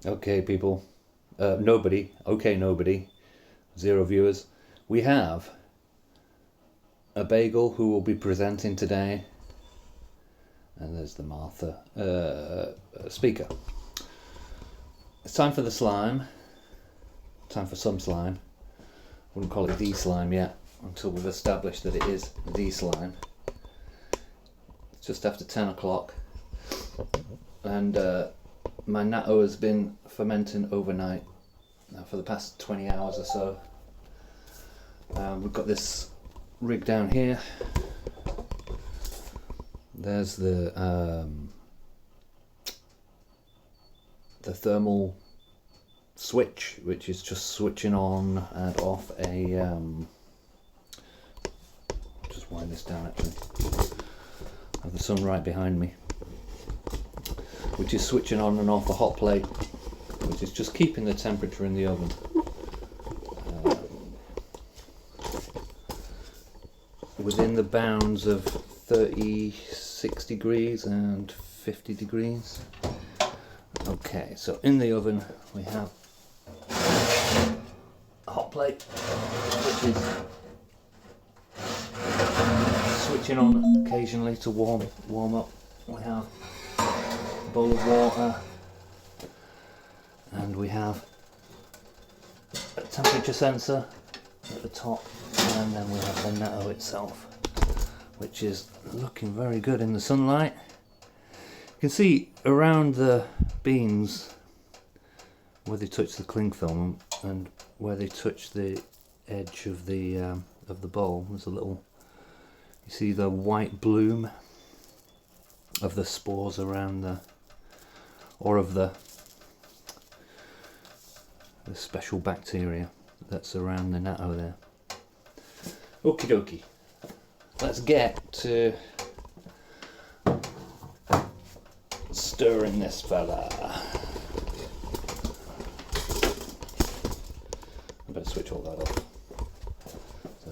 Okay, people. Nobody. Okay, nobody. 0 viewers. We have a bagel who will be presenting today. And there's the Martha speaker. It's time for the slime. Time for some slime. Wouldn't call it the slime yet until we've established that it is the slime. It's just after 10 o'clock. And my Nattō has been fermenting overnight for the past 20 hours or so. We've got this rig down here. There's the thermal switch, which is just switching on and off a just wind this down actually. I have the sun right behind me, which is switching on and off a hot plate, which is just keeping the temperature in the oven within the bounds of 36 degrees and 50 degrees. Okay, so in the oven we have a hot plate, which is switching on occasionally to warm up. We have a bowl of water, and we have a temperature sensor at the top, and then we have the Nattō itself, which is looking very good in the sunlight. You can see around the beans where they touch the cling film and where they touch the edge of the bowl. There's a little, you see the white bloom of the spores around the, or of the special bacteria that's around the Nattō there. Okie dokie. Let's get to stirring this fella. I better switch all that off. So,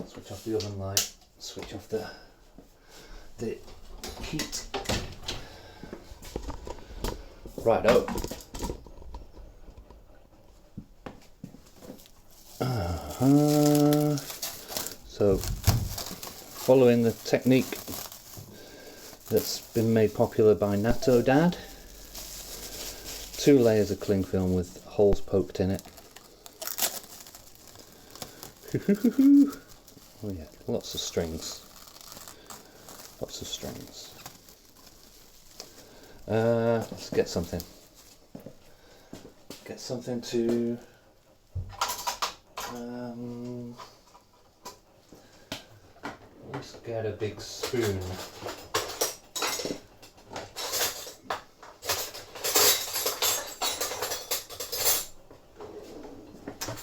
switch off the oven light, switch off the heat. Righto. So, following the technique that's been made popular by Nattō Dad, 2 layers of cling film with holes poked in it. Oh yeah, lots of strings. Lots of strings. Let's get something. Get something to let's get a big spoon.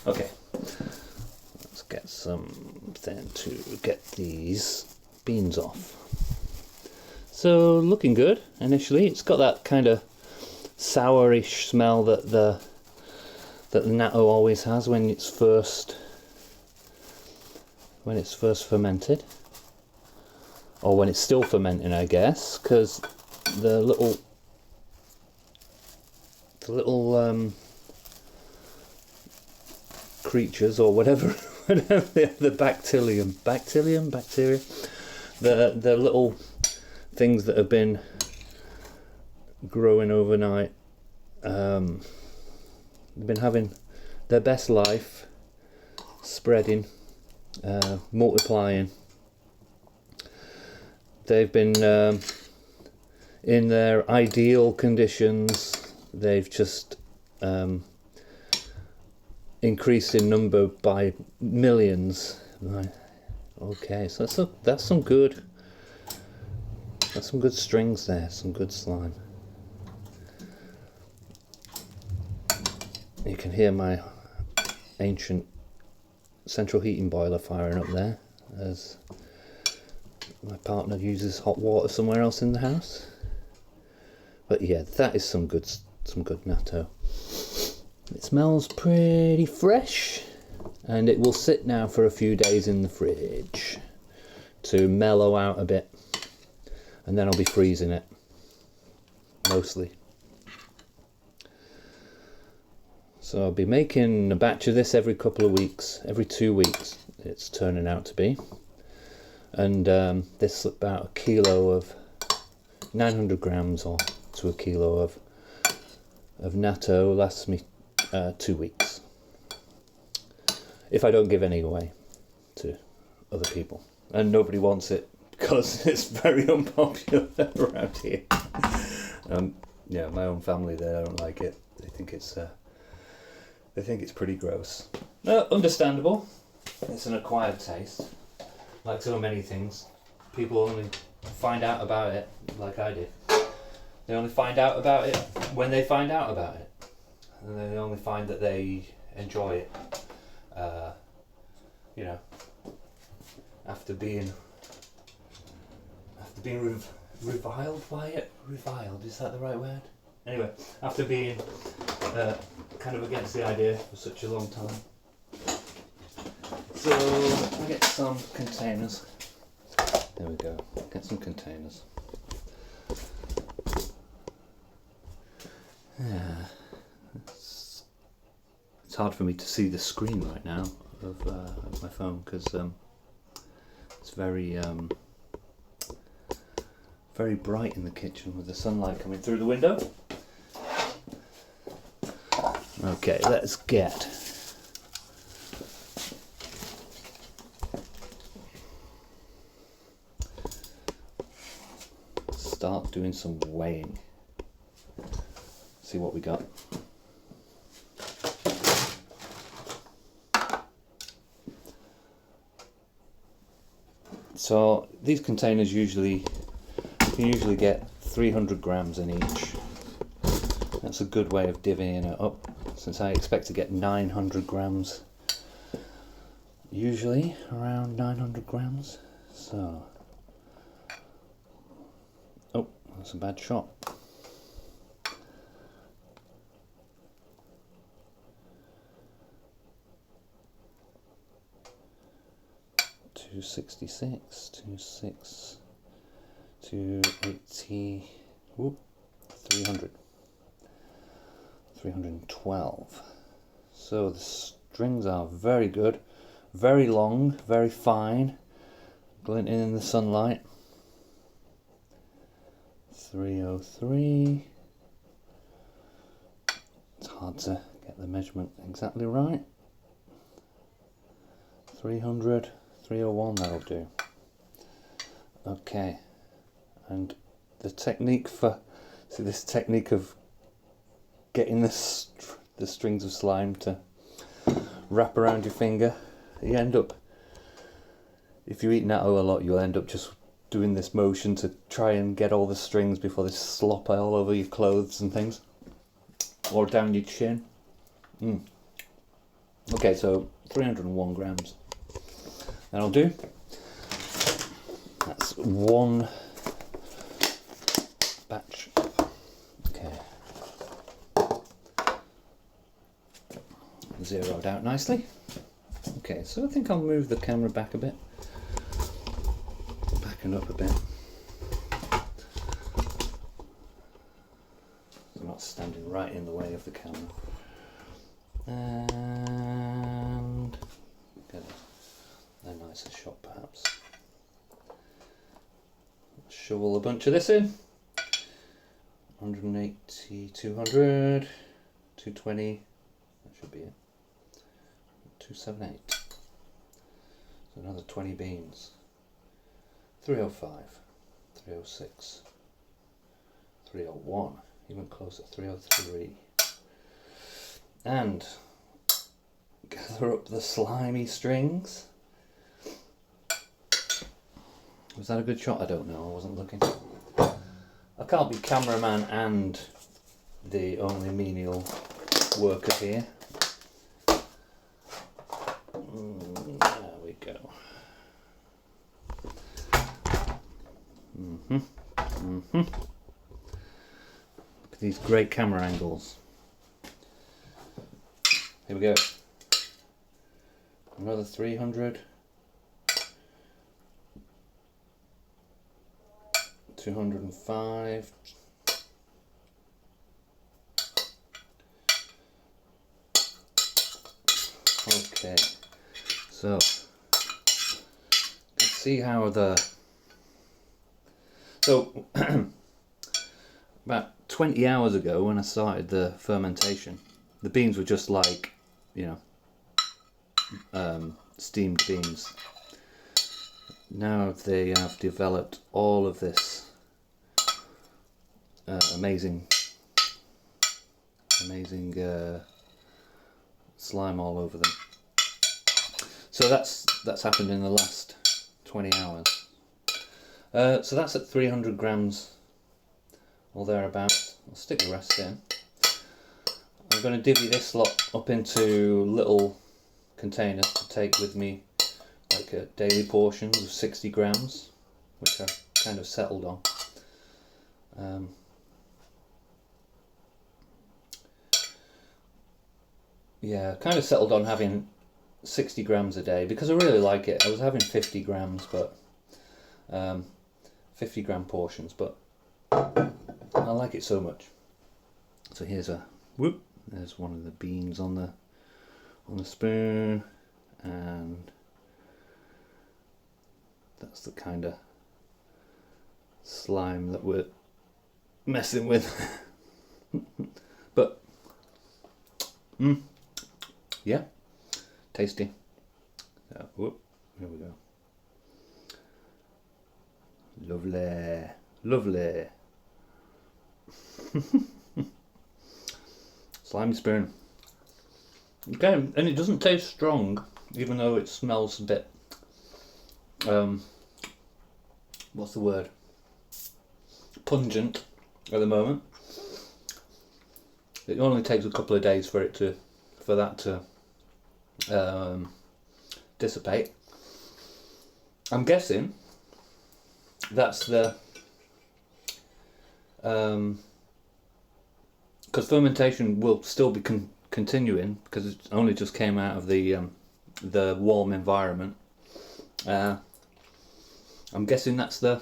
Okay, let's get something to get these beans off. So looking good initially. It's got that kind of sourish smell that the Nattō always has when it's first fermented, or when it's still fermenting, I guess, because the little creatures or whatever the bacteria, the little things that have been growing overnight, they've been having their best life, spreading, multiplying. They've been in their ideal conditions. They've just increased in number by millions. Right. Okay, so that's some good strings there, some good slime. You can hear my ancient central heating boiler firing up there as my partner uses hot water somewhere else in the house. But yeah, that is some good Nattō. It smells pretty fresh, and it will sit now for a few days in the fridge to mellow out a bit, and then I'll be freezing it mostly. So I'll be making a batch of this every couple of weeks, every 2 weeks it's turning out to be. And this is about a kilo of 900 grams or to a kilo of Nattō lasts me 2 weeks. If I don't give any away to other people. And nobody wants it because it's very unpopular around here. Yeah, my own family, they don't like it. They think it's pretty gross. No, understandable. It's an acquired taste. Like so many things, people only find out about it, like I did. They only find out about it when they find out about it. And they only find that they enjoy it, you know, after being reviled by it. Reviled, is that the right word? Anyway, after being kind of against the idea for such a long time. So I get some containers. There we go. Get some containers. Yeah, it's hard for me to see the screen right now of my phone because it's very bright in the kitchen with the sunlight coming through the window. Okay, let's start doing some weighing. See what we got. So these containers you can usually get 300 grams in each. That's a good way of divvying it up, since I expect to get 900 grams. Usually around 900 grams. So, oh, that's a bad shot. $266, 280, whoop, 300, 312. So the strings are very good, very long, very fine, glinting in the sunlight. 303. It's hard to get the measurement exactly right. 300. 301, that'll do. Okay, and the technique this technique of getting the strings of slime to wrap around your finger, you end up, if you eat Nattō a lot, you'll end up just doing this motion to try and get all the strings before they slop all over your clothes and things, or down your chin. Okay, so 301 grams. That'll do. That's one batch. Okay. Zeroed out nicely. Okay, so I think I'll move the camera back a bit. Backing up a bit. So I'm not standing right in the way of the camera. And get a nicer shot perhaps. Shovel a bunch of this in. 180, 200, 220, that should be it. 278. So another 20 beans. 305, 306, 301, even closer, 303. And gather up the slimy strings. Was that a good shot? I don't know, I wasn't looking. I can't be cameraman and the only menial worker here. There we go. Look at these great camera angles. Here we go. Another 300. 205. Okay, so let's see how so about 20 hours ago when I started the fermentation, the beans were just like, you know, steamed beans. Now they have developed all of this amazing slime all over them. So that's happened in the last 20 hours. So that's at 300 grams or thereabouts. I'll stick the rest in. I'm going to divvy this lot up into little containers to take with me, like daily portions of 60 grams, which I've kind of settled on. Yeah, kind of settled on having 60 grams a day because I really like it. I was having 50 grams, but 50 gram portions, but I like it so much. So here's there's one of the beans on the spoon, and that's the kind of slime that we're messing with. But yeah, tasty. So, here we go. Lovely, lovely. Slimy spoon. Okay, and it doesn't taste strong, even though it smells a bit, what's the word? Pungent at the moment. It only takes a couple of days for that to dissipate. I'm guessing that's the because fermentation will still be continuing because it only just came out of the warm environment. I'm guessing that's the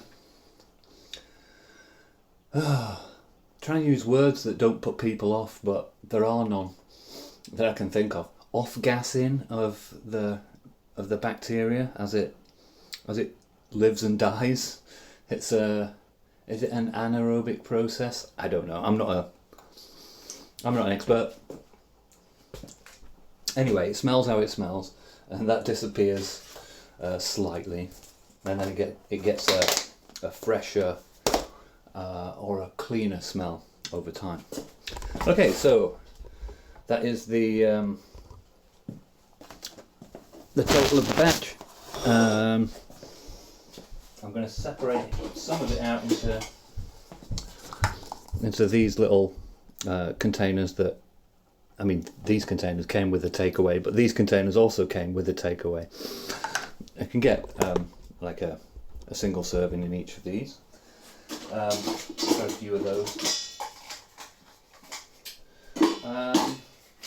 trying to use words that don't put people off, but there are none that I can think of. Off-gassing of the bacteria as it lives and dies. Is it an anaerobic process? I don't know. I'm not an expert. Anyway, it smells how it smells, and that disappears slightly, and then it gets a fresher or a cleaner smell over time. Okay, so that is the total of the batch. I'm going to separate some of it out into these little containers that, I mean, these containers came with a takeaway, but these containers also came with a takeaway. I can get like a single serving in each of these. Got a few of those.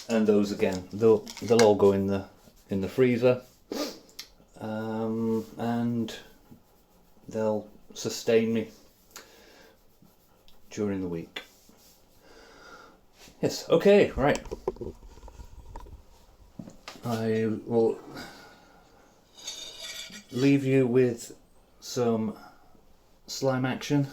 And those again, they'll all go in the freezer, and they'll sustain me during the week. Yes, okay, right. I will leave you with some slime action.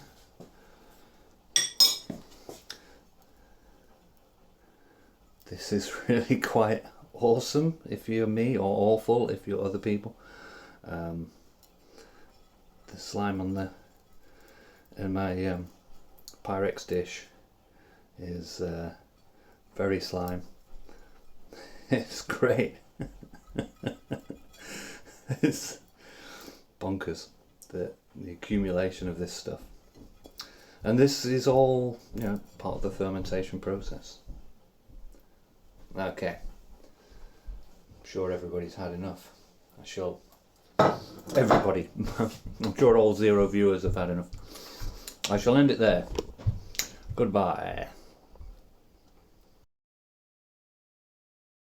This is really quite awesome if you're me, or awful if you're other people. The slime in my Pyrex dish is very slime. It's great. It's bonkers, the accumulation of this stuff, and this is all, you know, part of the fermentation process. Okay, I'm sure everybody's had enough. Everybody, I'm sure all 0 viewers have had enough. I shall end it there. Goodbye.